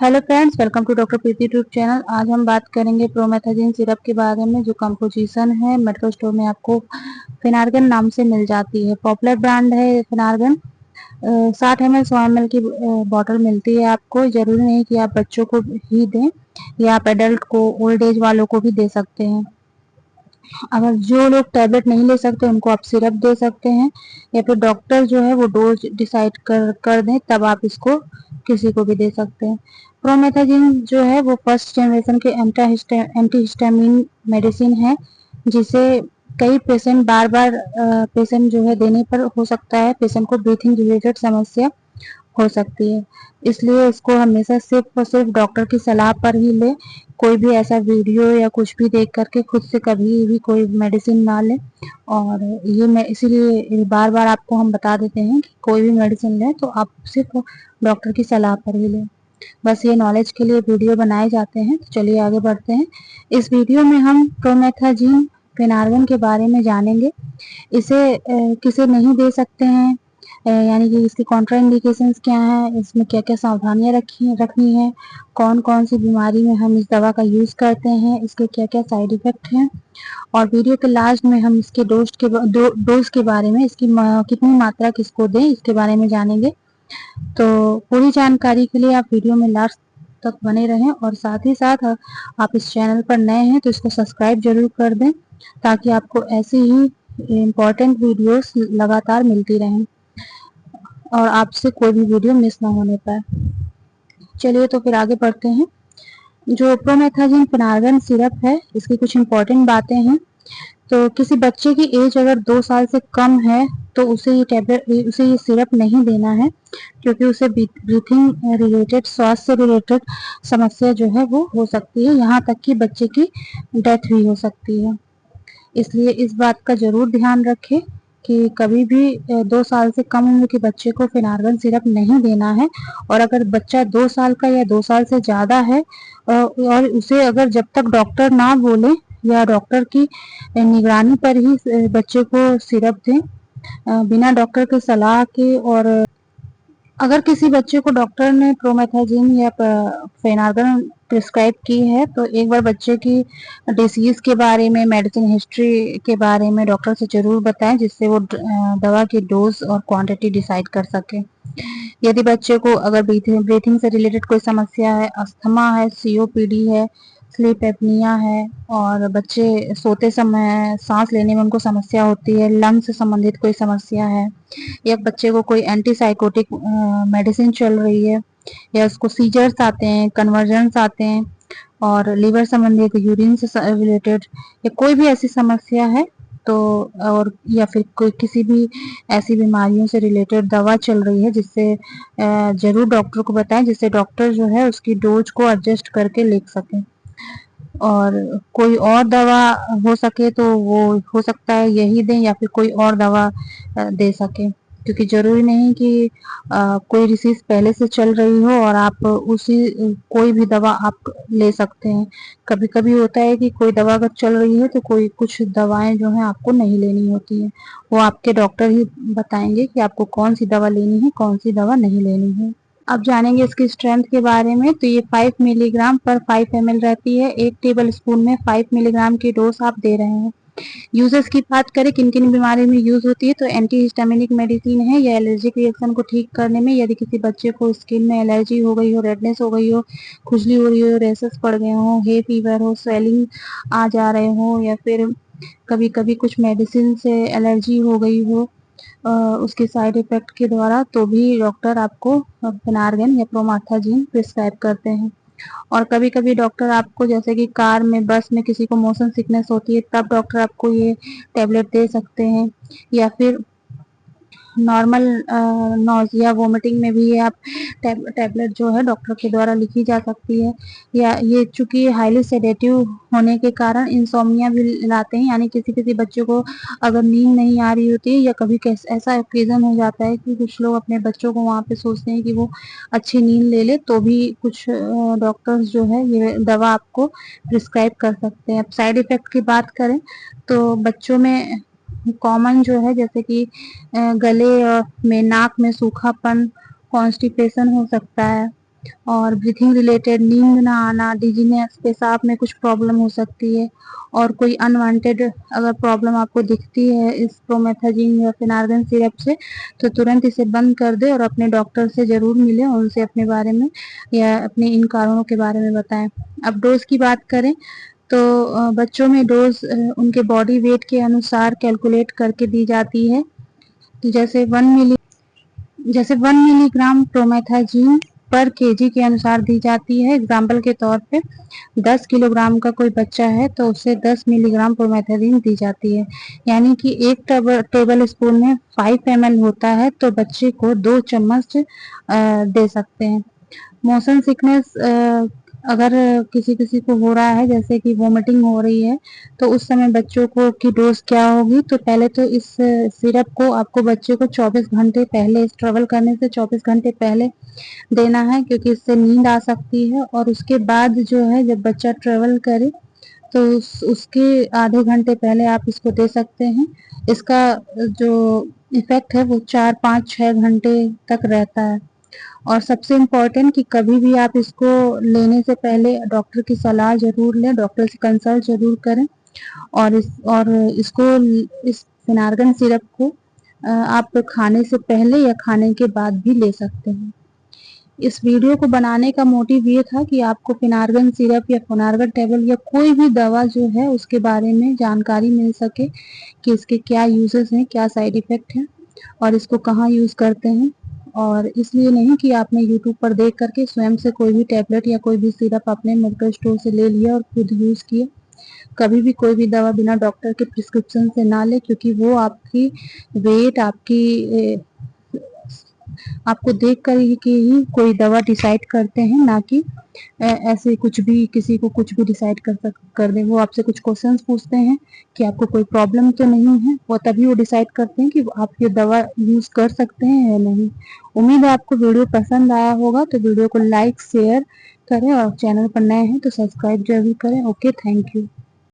Hello friends, welcome to doctor Preeti YouTube channel. आज हम बात करेंगे प्रोमेथाजीन सिरप के बारे में, जो कंपोजिशन है मेडिकल स्टोर में आपको फिनार्गन नाम से मिल जाती है। पॉपुलर ब्रांड है फिनार्गन। 60 ml 100 ml की बॉटल मिलती है आपको। जरूरी नहीं कि आप बच्चों को ही दें, या आप एडल्ट को, ओल्ड एज वालों को भी दे सकते हैं। अगर जो लोग टैबलेट नहीं ले सकते उनको आप सिरप दे सकते हैं, या फिर डॉक्टर जो है वो डोज डिसाइड कर दें, तब आप इसको किसी को भी दे सकते हैं। प्रोमेथाजीन जो है वो फर्स्ट जनरेशन के एंटीहिस्टामिन मेडिसिन है, जिसे कई पेशेंट बार बार पेशेंट जो है देने पर हो सकता है पेशेंट को ब्रीथिंग रिलेटेड समस्या हो सकती है। इसलिए इसको हमेशा सिर्फ और सिर्फ डॉक्टर की सलाह पर ही ले। कोई भी ऐसा वीडियो या कुछ भी देख करके खुद से कभी भी कोई मेडिसिन ना ले। और ये मैं इसीलिए बार बार आपको हम बता देते हैं कि कोई भी मेडिसिन लें तो आप सिर्फ डॉक्टर की सलाह पर ही लें। बस ये नॉलेज के लिए वीडियो बनाए जाते हैं। तो चलिए आगे बढ़ते हैं। इस वीडियो में हम प्रोमेथाजीन फिनार्गन के बारे में जानेंगे। इसे किसे नहीं दे सकते हैं, यानी कि इसकी कॉन्ट्रा इंडिकेशंस क्या है, इसमें क्या क्या सावधानियां रखनी है, कौन कौन सी बीमारी में हम इस दवा का यूज करते हैं, इसके क्या क्या साइड इफेक्ट हैं, और वीडियो के लास्ट में हम इसके डोज के बारे में, इसकी कितनी मात्रा किसको दें, इसके बारे में जानेंगे। तो पूरी जानकारी के लिए आप वीडियो में लास्ट तक बने रहें, और साथ ही साथ आप इस चैनल पर नए हैं तो इसको सब्सक्राइब जरूर कर दें, ताकि आपको ऐसी ही इम्पोर्टेंट वीडियोस लगातार मिलती रहें और आपसे कोई भी वीडियो मिस ना होने पाए। चलिए तो फिर आगे बढ़ते हैं। जो प्रोमेथाजीन फिनार्गन सिरप है, इसकी कुछ इम्पोर्टेंट बातें हैं। तो किसी बच्चे की एज अगर 2 साल से कम है तो उसे ये सिरप नहीं देना है, क्योंकि उसे ब्रीथिंग रिलेटेड, श्वास से रिलेटेड समस्या जो है वो हो सकती है, यहाँ तक कि बच्चे की डेथ भी हो सकती है। इसलिए इस बात का जरूर ध्यान रखें कि कभी भी 2 साल से कम उम्र के बच्चे को फिनार्गन सिरप नहीं देना है। और अगर बच्चा 2 साल का या 2 साल से ज़्यादा है, और उसे अगर जब तक डॉक्टर ना बोले या डॉक्टर की निगरानी पर ही बच्चे को सिरप दें, बिना डॉक्टर के सलाह के। और अगर किसी बच्चे को डॉक्टर ने प्रोमेथाजीन या फेनार्गन प्रिस्क्राइब की है, तो एक बार बच्चे की डिसीज के बारे में, मेडिसिन हिस्ट्री के बारे में डॉक्टर से जरूर बताएं, जिससे वो दवा की डोज और क्वांटिटी डिसाइड कर सके। यदि बच्चे को अगर ब्रीथिंग से रिलेटेड कोई समस्या है, अस्थमा है, सीओपीडी है, स्लीप एपनिया है, और बच्चे सोते समय सांस लेने में उनको समस्या होती है, लंग से संबंधित कोई समस्या है, या बच्चे को कोई एंटीसाइकोटिक मेडिसिन चल रही है, या उसको सीजर्स आते हैं, कन्वर्जन्स आते हैं, और लिवर संबंधित, यूरिन से रिलेटेड, या कोई भी ऐसी समस्या है, तो और या फिर कोई किसी भी ऐसी बीमारियों से रिलेटेड दवा चल रही है, जिससे जरूर डॉक्टर को बताएं, जिससे डॉक्टर जो है उसकी डोज को एडजस्ट करके लिख सके। और कोई और दवा हो सके तो वो हो सकता है यही दें, या फिर कोई और दवा दे सके, क्योंकि जरूरी नहीं कि कोई डिसीज पहले से चल रही हो और आप उसी कोई भी दवा आप ले सकते हैं। कभी कभी होता है कि कोई दवा अगर चल रही है तो कोई कुछ दवाएं जो हैं आपको नहीं लेनी होती हैं, वो आपके डॉक्टर ही बताएंगे कि आपको कौन सी दवा लेनी है, कौन सी दवा नहीं लेनी है। अब जानेंगे इसकी स्ट्रेंथ के बारे में। तो ये 5 मिलीग्राम पर 5 ml रहती है। 1 टेबल स्पून में 5 मिलीग्राम की डोज आप दे रहे हैं। यूजेस की बात करें, किन किन बीमारी में यूज होती है, तो एंटीहिस्टामिनिक मेडिसिन है, या एलर्जिक रिएक्शन को ठीक करने में, यदि किसी बच्चे को स्किन में एलर्जी हो गई हो, रेडनेस हो गई हो, खुजली हो रही हो, रेसेस पड़ गए हो, हे फीवर हो, स्वेलिंग आ जा रहे हो, या फिर कभी कभी कुछ मेडिसिन से एलर्जी हो गई हो उसके साइड इफेक्ट के द्वारा, तो भी डॉक्टर आपको फिनार्गन या प्रोमेथाजीन प्रिस्क्राइब करते हैं। और कभी कभी डॉक्टर आपको, जैसे कि कार में, बस में किसी को मोशन सिकनेस होती है, तब डॉक्टर आपको ये टैबलेट दे सकते हैं। या फिर नॉर्मल नोजिया वोमिटिंग में भी ये आप टैबलेट जो है डॉक्टर के द्वारा लिखी जा सकती है। या ये चूंकि हाईली सेडेटिव होने के कारण इंसोम्निया भी लाते हैं, यानी किसी किसी बच्चों को अगर नींद नहीं आ रही होती है, या कभी ऐसा ओकेजन हो जाता है कि कुछ लोग अपने बच्चों को वहाँ पे सोचते हैं कि वो अच्छी नींद ले ले, तो भी कुछ डॉक्टर्स जो है ये दवा आपको प्रिस्क्राइब कर सकते हैं। अब साइड इफेक्ट की बात करें तो बच्चों में कॉमन जो है, जैसे कि गले में, नाक में सूखापन, कॉन्स्टिपेशन हो सकता है, और ब्रीथिंग रिलेटेड, नींद ना आना, डिजीनेस, पेशाब में कुछ प्रॉब्लम हो सकती है, और कोई अनवांटेड अगर प्रॉब्लम आपको दिखती है इस प्रोमेथाजीन या फिनार्गन सिरप से, तो तुरंत इसे बंद कर दे और अपने डॉक्टर से जरूर मिलें, उनसे अपने बारे में या अपने इन कारणों के बारे में बताएं। अब डोज की बात करें तो बच्चों में डोज उनके बॉडी वेट के अनुसार कैलकुलेट करके दी जाती है। जैसे 1 मिलीग्राम प्रोमेथाजीन पर केजी के अनुसार दी जाती है। एग्जाम्पल के तौर पे 10 किलोग्राम का कोई बच्चा है तो उसे 10 मिलीग्राम प्रोमेथाजीन दी जाती है, यानी कि 1 टेबल स्पून में 5 ml होता है, तो बच्चे को 2 चम्मच दे सकते हैं। मोशन सिकनेस अगर किसी किसी को हो रहा है, जैसे कि वोमिटिंग हो रही है, तो उस समय बच्चों को की डोज क्या होगी, तो पहले तो इस सिरप को आपको बच्चे को 24 घंटे पहले, इस ट्रेवल करने से 24 घंटे पहले देना है, क्योंकि इससे नींद आ सकती है। और उसके बाद जो है जब बच्चा ट्रेवल करे तो उसके आधे घंटे पहले आप इसको दे सकते हैं। इसका जो इफेक्ट है वो 4, 5, 6 घंटे तक रहता है। और सबसे इम्पोर्टेंट कि कभी भी आप इसको लेने से पहले डॉक्टर की सलाह जरूर लें, डॉक्टर से कंसल्ट जरूर करें। और इस फिनार्गन सिरप को आप खाने से पहले या खाने के बाद भी ले सकते हैं। इस वीडियो को बनाने का मोटिव ये था कि आपको फिनार्गन सिरप या फिनार्गन टेबल या कोई भी दवा जो है उसके बारे में जानकारी मिल सके कि इसके क्या यूजेस हैं, क्या साइड इफेक्ट हैं और इसको कहाँ यूज करते हैं। और इसलिए नहीं कि आपने यूट्यूब पर देख करके स्वयं से कोई भी टैबलेट या कोई भी सिरप अपने मेडिकल स्टोर से ले लिया और खुद यूज किया। कभी भी कोई भी दवा बिना डॉक्टर के प्रिस्क्रिप्शन से ना ले, क्योंकि वो आपकी वेट, आपको देख कर ही कोई दवा डिसाइड करते हैं, ना कि ऐसे कुछ भी किसी को कुछ भी डिसाइड कर दे। वो आपसे कुछ क्वेश्चंस पूछते हैं कि आपको कोई प्रॉब्लम तो नहीं है, वो तभी वो डिसाइड करते हैं कि आप ये दवा यूज कर सकते हैं या नहीं। उम्मीद है आपको वीडियो पसंद आया होगा, तो वीडियो को लाइक शेयर करें और चैनल पर नए हैं तो सब्सक्राइब जरूर करें। Okay, thank you.